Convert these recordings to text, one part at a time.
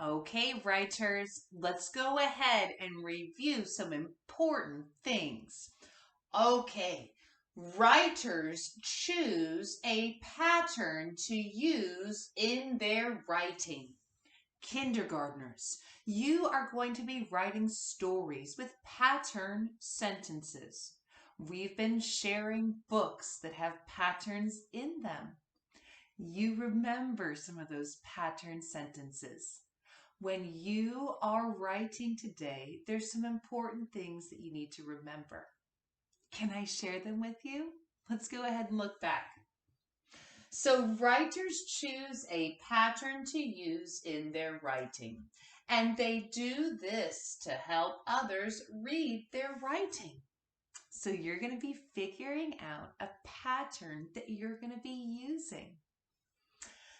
Okay, writers, let's go ahead and review some important things. Okay, writers choose a pattern to use in their writing. Kindergartners, you are going to be writing stories with pattern sentences. We've been sharing books that have patterns in them. You remember some of those pattern sentences. When you are writing today, there's some important things that you need to remember. Can I share them with you? Let's go ahead and look back. So writers choose a pattern to use in their writing, and they do this to help others read their writing. So you're going to be figuring out a pattern that you're going to be using.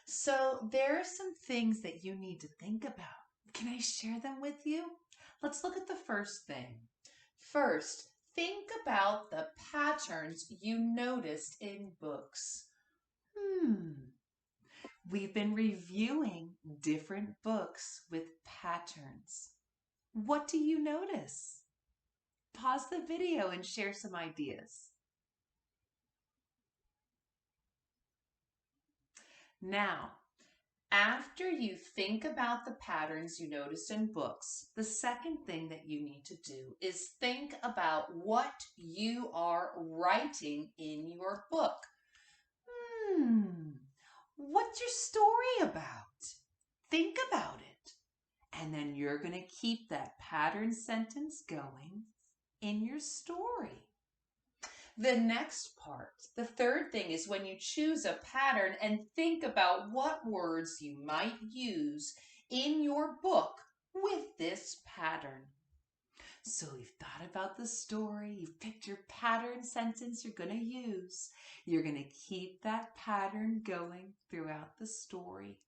So there are some things that you need to think about. Can I share them with you? Let's look at the first thing. First, think about the patterns you noticed in books. We've been reviewing different books with patterns. What do you notice? Pause the video and share some ideas. Now, after you think about the patterns you noticed in books, the second thing that you need to do is think about what you are writing in your book. What's your story about? Think about it. And then you're going to keep that pattern sentence going in your story. The next part, the third thing, is when you choose a pattern and think about what words you might use in your book with this pattern. So you've thought about the story, you've picked your pattern sentence you're going to use. You're going to keep that pattern going throughout the story.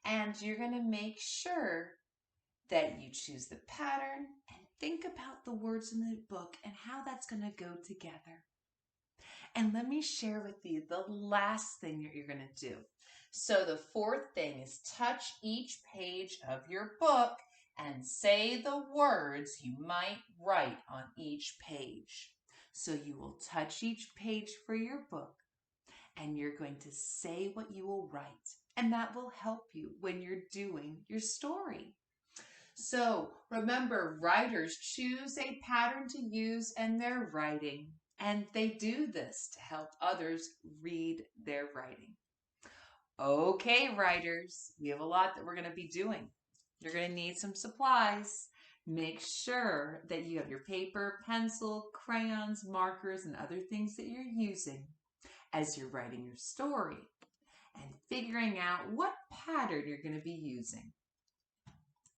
And you're going to make sure that you choose the pattern and think about the words in the book and how that's going to go together. And let me share with you the last thing that you're going to do. So the fourth thing is touch each page of your book and say the words you might write on each page. So you will touch each page for your book and you're going to say what you will write. And that will help you when you're doing your story. So remember, writers choose a pattern to use in their writing, and they do this to help others read their writing. Okay, writers, we have a lot that we're going to be doing. You're going to need some supplies. Make sure that you have your paper, pencil, crayons, markers, and other things that you're using as you're writing your story and figuring out what pattern you're going to be using.